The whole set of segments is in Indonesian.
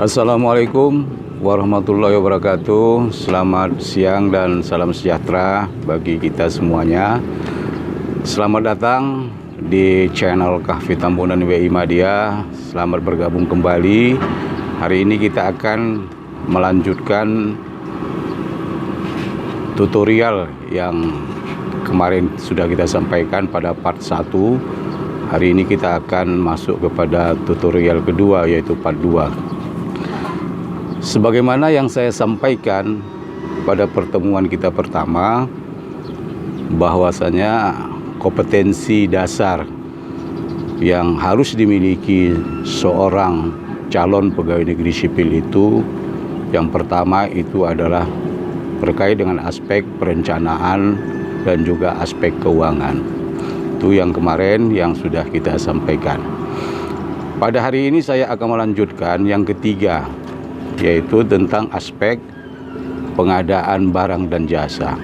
Assalamualaikum warahmatullahi wabarakatuh. Selamat siang dan salam sejahtera bagi kita semuanya. Selamat datang di channel Kahfi Tambunan WI Madya. Selamat bergabung kembali. Hari ini kita akan melanjutkan tutorial yang kemarin sudah kita sampaikan pada part 1. Hari ini kita akan masuk kepada tutorial kedua, yaitu part 2. Sebagaimana yang saya sampaikan pada pertemuan kita pertama, bahwasanya kompetensi dasar yang harus dimiliki seorang calon pegawai negeri sipil itu, yang pertama itu adalah terkait dengan aspek perencanaan dan juga aspek keuangan. Itu yang kemarin yang sudah kita sampaikan. Pada hari ini saya akan melanjutkan yang ketiga, yaitu tentang aspek pengadaan barang dan jasa.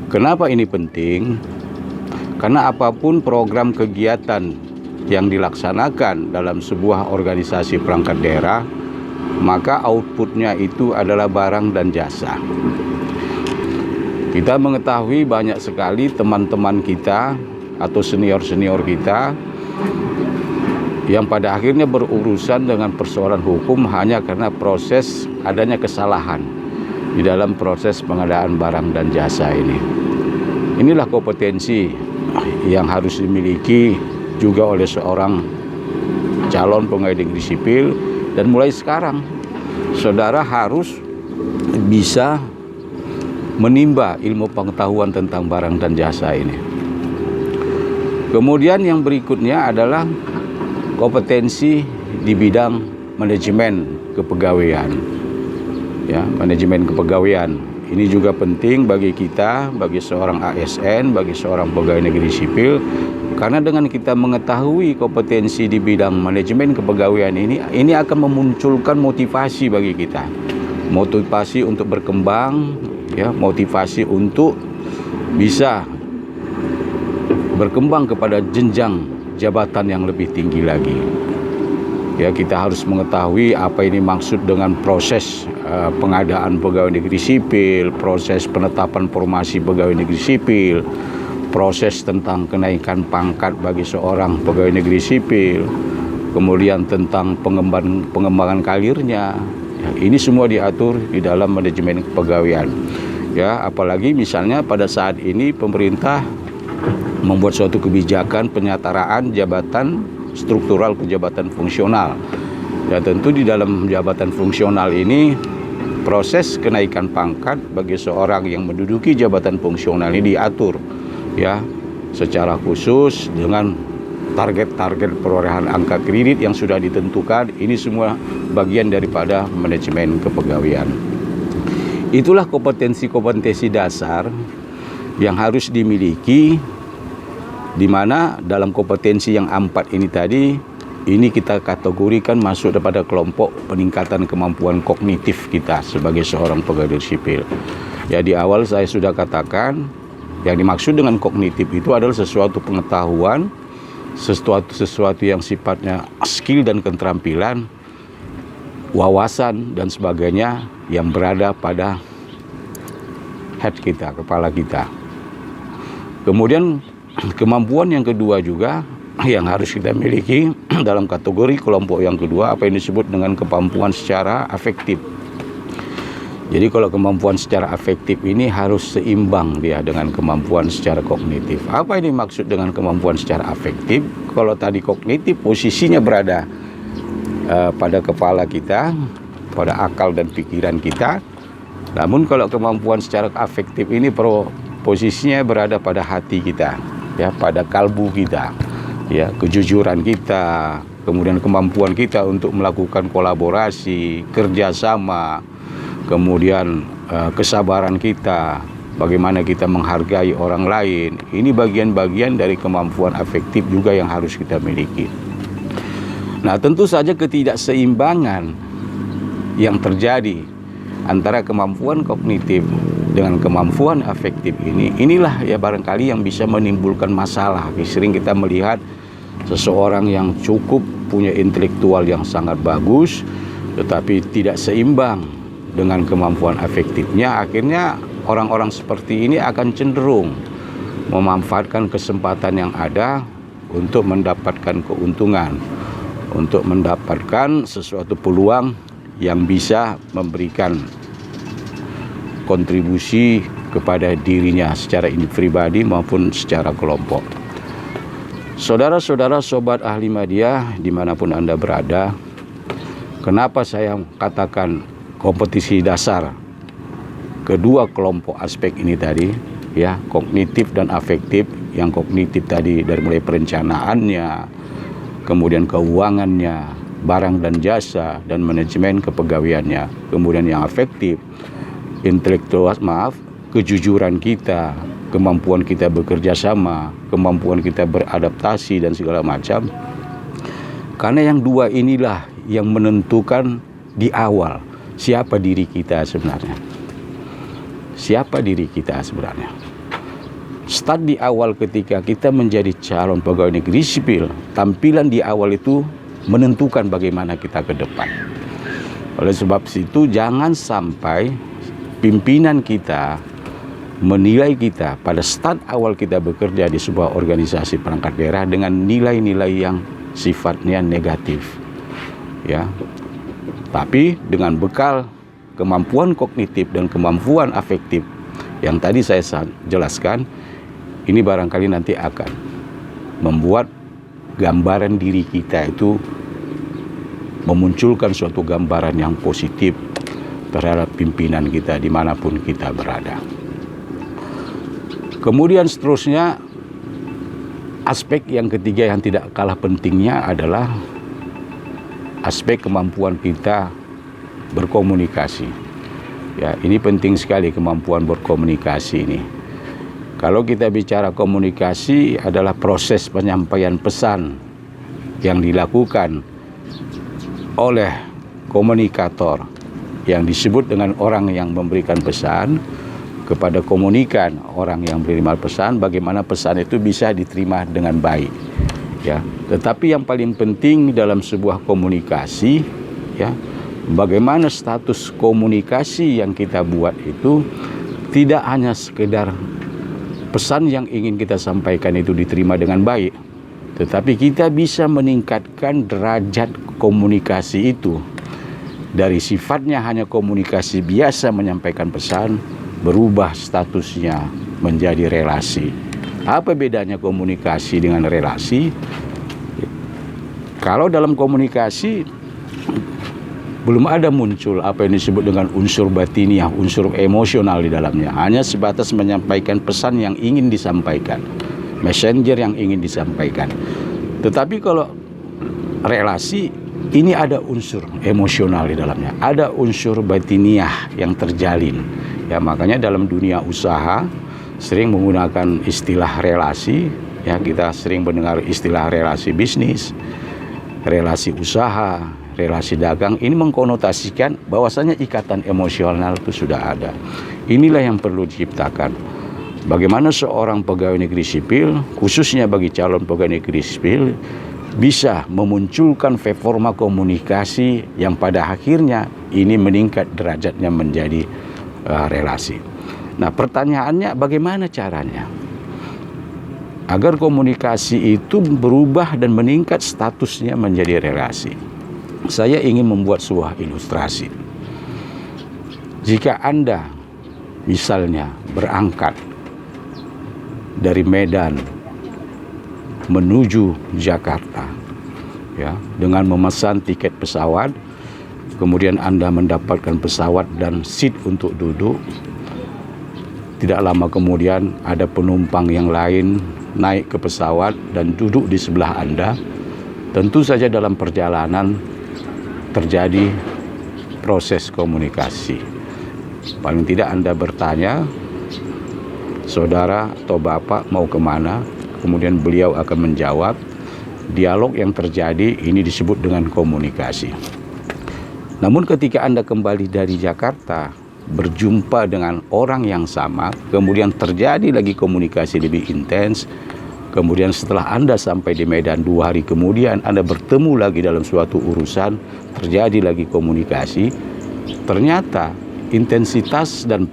Kenapa ini penting? Karena apapun program kegiatan yang dilaksanakan dalam sebuah organisasi perangkat daerah, maka outputnya itu adalah barang dan jasa. Kita mengetahui banyak sekali teman-teman kita atau senior-senior kita yang pada akhirnya berurusan dengan persoalan hukum hanya karena proses adanya kesalahan di dalam proses pengadaan barang dan jasa ini. Inilah kompetensi yang harus dimiliki juga oleh seorang calon pegawai negeri sipil, dan mulai sekarang saudara harus bisa menimba ilmu pengetahuan tentang barang dan jasa ini. Kemudian yang berikutnya adalah kompetensi di bidang manajemen kepegawaian. Ya, manajemen kepegawaian. Ini juga penting bagi kita, bagi seorang ASN, bagi seorang pegawai negeri sipil, karena dengan kita mengetahui kompetensi di bidang manajemen kepegawaian ini akan memunculkan motivasi bagi kita. Motivasi untuk berkembang, ya, motivasi untuk bisa berkembang kepada jenjang jabatan yang lebih tinggi lagi. Ya, kita harus mengetahui apa ini maksud dengan proses pengadaan pegawai negeri sipil, proses penetapan formasi pegawai negeri sipil, proses tentang kenaikan pangkat bagi seorang pegawai negeri sipil, kemudian tentang pengembangan karirnya. Ya, ini semua diatur di dalam manajemen kepegawaian. Ya, apalagi misalnya pada saat ini pemerintah membuat suatu kebijakan penyataraan jabatan struktural ke jabatan fungsional. Ya, tentu di dalam jabatan fungsional ini proses kenaikan pangkat bagi seorang yang menduduki jabatan fungsional ini diatur, ya, secara khusus dengan target-target perolehan angka kredit yang sudah ditentukan. Ini semua bagian daripada manajemen kepegawaian. Itulah kompetensi-kompetensi dasar yang harus dimiliki, di mana dalam kompetensi yang 4 ini tadi, ini kita kategorikan masuk kepada kelompok peningkatan kemampuan kognitif kita sebagai seorang pegawai sipil. Ya, di awal saya sudah katakan, yang dimaksud dengan kognitif itu adalah sesuatu pengetahuan, sesuatu yang sifatnya skill dan keterampilan, wawasan dan sebagainya yang berada pada head kita, kepala kita. Kemudian kemampuan yang kedua juga yang harus kita miliki dalam kategori kelompok yang kedua, apa yang disebut dengan kemampuan secara afektif. Jadi kalau kemampuan secara afektif ini harus seimbang dia dengan kemampuan secara kognitif. Apa ini maksud dengan kemampuan secara afektif? Kalau tadi kognitif posisinya berada pada kepala kita, pada akal dan pikiran kita. Namun kalau kemampuan secara afektif ini posisinya berada pada hati kita, ya, pada kalbu kita, ya, kejujuran kita, kemudian kemampuan kita untuk melakukan kolaborasi, kerjasama, kemudian kesabaran kita, bagaimana kita menghargai orang lain. Ini bagian-bagian dari kemampuan afektif juga yang harus kita miliki. Nah, tentu saja ketidakseimbangan yang terjadi antara kemampuan kognitif dengan kemampuan afektif inilah ya barangkali yang bisa menimbulkan masalah. Sering kita melihat seseorang yang cukup punya intelektual yang sangat bagus, tetapi tidak seimbang dengan kemampuan afektifnya, akhirnya orang-orang seperti ini akan cenderung memanfaatkan kesempatan yang ada untuk mendapatkan keuntungan, untuk mendapatkan sesuatu peluang yang bisa memberikan kontribusi kepada dirinya secara pribadi maupun secara kelompok. Saudara-saudara sobat ahli media dimanapun Anda berada, kenapa saya katakan kompetisi dasar kedua kelompok aspek ini tadi, ya, kognitif dan afektif. Yang kognitif tadi dari mulai perencanaannya, kemudian keuangannya, barang dan jasa, dan manajemen kepegawaiannya. Kemudian yang afektif, kejujuran kita, kemampuan kita bekerja sama, kemampuan kita beradaptasi dan segala macam. Karena yang dua inilah yang menentukan di awal siapa diri kita sebenarnya. Siapa diri kita sebenarnya. Start di awal ketika kita menjadi calon pegawai negeri sipil, tampilan di awal itu menentukan bagaimana kita ke depan. Oleh sebab itu jangan sampai pimpinan kita menilai kita pada start awal kita bekerja di sebuah organisasi perangkat daerah dengan nilai-nilai yang sifatnya negatif, ya. Tapi dengan bekal kemampuan kognitif dan kemampuan afektif yang tadi saya jelaskan, ini barangkali nanti akan membuat gambaran diri kita itu memunculkan suatu gambaran yang positif terhadap pimpinan kita dimanapun kita berada. Kemudian seterusnya, aspek yang ketiga yang tidak kalah pentingnya adalah aspek kemampuan kita berkomunikasi. Ya, ini penting sekali kemampuan berkomunikasi ini. Kalau kita bicara komunikasi adalah proses penyampaian pesan yang dilakukan oleh komunikator yang disebut dengan orang yang memberikan pesan kepada komunikan orang yang menerima pesan, bagaimana pesan itu bisa diterima dengan baik, ya. Tetapi yang paling penting dalam sebuah komunikasi, ya, bagaimana status komunikasi yang kita buat itu tidak hanya sekedar pesan yang ingin kita sampaikan itu diterima dengan baik, tetapi kita bisa meningkatkan derajat komunikasi itu dari sifatnya hanya komunikasi biasa menyampaikan pesan, berubah statusnya menjadi relasi. Apa bedanya komunikasi dengan relasi? Kalau dalam komunikasi belum ada muncul apa yang disebut dengan unsur batiniah, unsur emosional di dalamnya. Hanya sebatas menyampaikan pesan yang ingin disampaikan, messenger yang ingin disampaikan. Tetapi kalau relasi, ini ada unsur emosional di dalamnya, ada unsur batiniah yang terjalin. Ya, makanya dalam dunia usaha sering menggunakan istilah relasi. Ya, kita sering mendengar istilah relasi bisnis, relasi usaha, relasi dagang. Ini mengkonotasikan bahwasanya ikatan emosional itu sudah ada. Inilah yang perlu diciptakan. Bagaimana seorang pegawai negeri sipil, khususnya bagi calon pegawai negeri sipil, bisa memunculkan performa komunikasi yang pada akhirnya ini meningkat derajatnya menjadi relasi. Nah, pertanyaannya bagaimana caranya agar komunikasi itu berubah dan meningkat statusnya menjadi relasi? Saya ingin membuat sebuah ilustrasi. Jika Anda misalnya berangkat dari Medan menuju Jakarta, ya, dengan memesan tiket pesawat, kemudian Anda mendapatkan pesawat dan seat untuk duduk. Tidak lama kemudian ada penumpang yang lain naik ke pesawat dan duduk di sebelah Anda. Tentu saja dalam perjalanan terjadi proses komunikasi. Paling tidak Anda bertanya, saudara atau bapak mau kemana? Kemudian beliau akan menjawab. Dialog yang terjadi ini disebut dengan komunikasi. Namun ketika Anda kembali dari Jakarta, berjumpa dengan orang yang sama, kemudian terjadi lagi komunikasi lebih intens, Kemudian setelah Anda sampai di Medan 2 hari kemudian Anda bertemu lagi dalam suatu urusan, terjadi lagi komunikasi, ternyata intensitas dan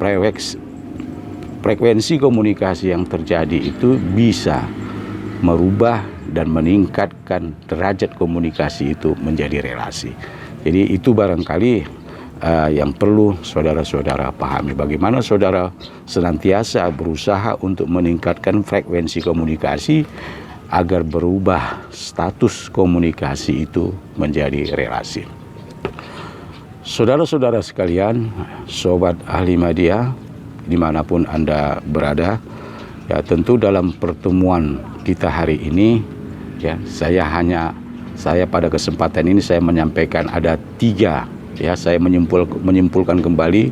frekuensi komunikasi yang terjadi itu bisa merubah dan meningkatkan derajat komunikasi itu menjadi relasi. Jadi itu barangkali yang perlu saudara-saudara pahami. Bagaimana saudara senantiasa berusaha untuk meningkatkan frekuensi komunikasi agar berubah status komunikasi itu menjadi relasi. Saudara-saudara sekalian, sobat ahli media dimanapun Anda berada, ya tentu dalam pertemuan kita hari ini, ya saya pada kesempatan ini saya menyampaikan ada 3. Ya, saya menyimpulkan kembali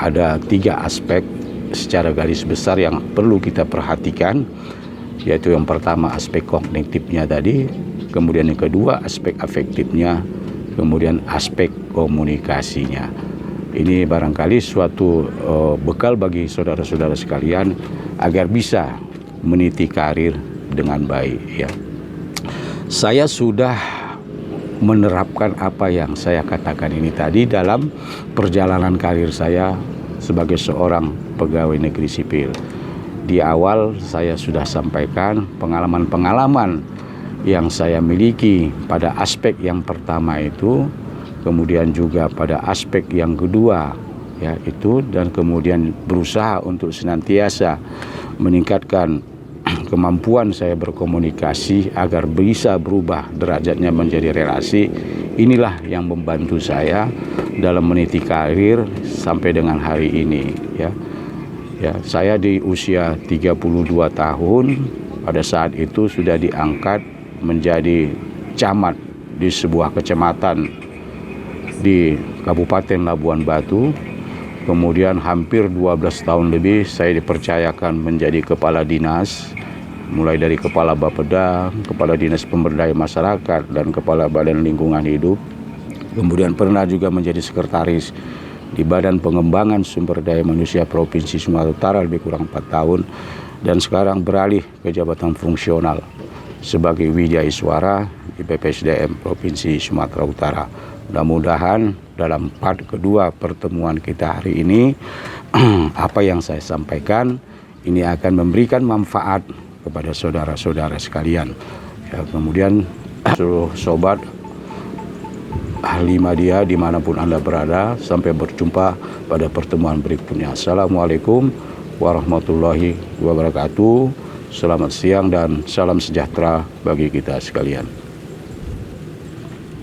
ada 3 aspek secara garis besar yang perlu kita perhatikan, yaitu yang pertama aspek kognitifnya tadi, kemudian yang kedua aspek afektifnya, kemudian aspek komunikasinya. Ini barangkali suatu bekal bagi saudara-saudara sekalian agar bisa meniti karir dengan baik. Ya, saya sudah menerapkan apa yang saya katakan ini tadi dalam perjalanan karir saya sebagai seorang pegawai negeri sipil. Di awal saya sudah sampaikan pengalaman-pengalaman yang saya miliki pada aspek yang pertama itu, kemudian juga pada aspek yang kedua, ya itu, dan kemudian berusaha untuk senantiasa meningkatkan kemampuan saya berkomunikasi agar bisa berubah derajatnya menjadi relasi. Inilah yang membantu saya dalam meniti karir sampai dengan hari ini. Ya, saya di usia 32 tahun pada saat itu sudah diangkat menjadi camat di sebuah kecamatan di Kabupaten Labuan Batu. Kemudian hampir 12 tahun lebih saya dipercayakan menjadi kepala dinas, mulai dari kepala Bapeda, kepala dinas pemberdayaan masyarakat, dan kepala badan lingkungan hidup. Kemudian pernah juga menjadi sekretaris di Badan Pengembangan Sumber Daya Manusia Provinsi Sumatera Utara lebih kurang 4 tahun. Dan sekarang beralih ke jabatan fungsional sebagai Wijaiswara di BPSDM Provinsi Sumatera Utara. Mudah-mudahan dalam part kedua pertemuan kita hari ini, apa yang saya sampaikan ini akan memberikan manfaat kepada saudara-saudara sekalian. Ya, kemudian seluruh sobat ahli media dimanapun Anda berada, sampai berjumpa pada pertemuan berikutnya. Assalamualaikum warahmatullahi wabarakatuh. Selamat siang dan salam sejahtera bagi kita sekalian.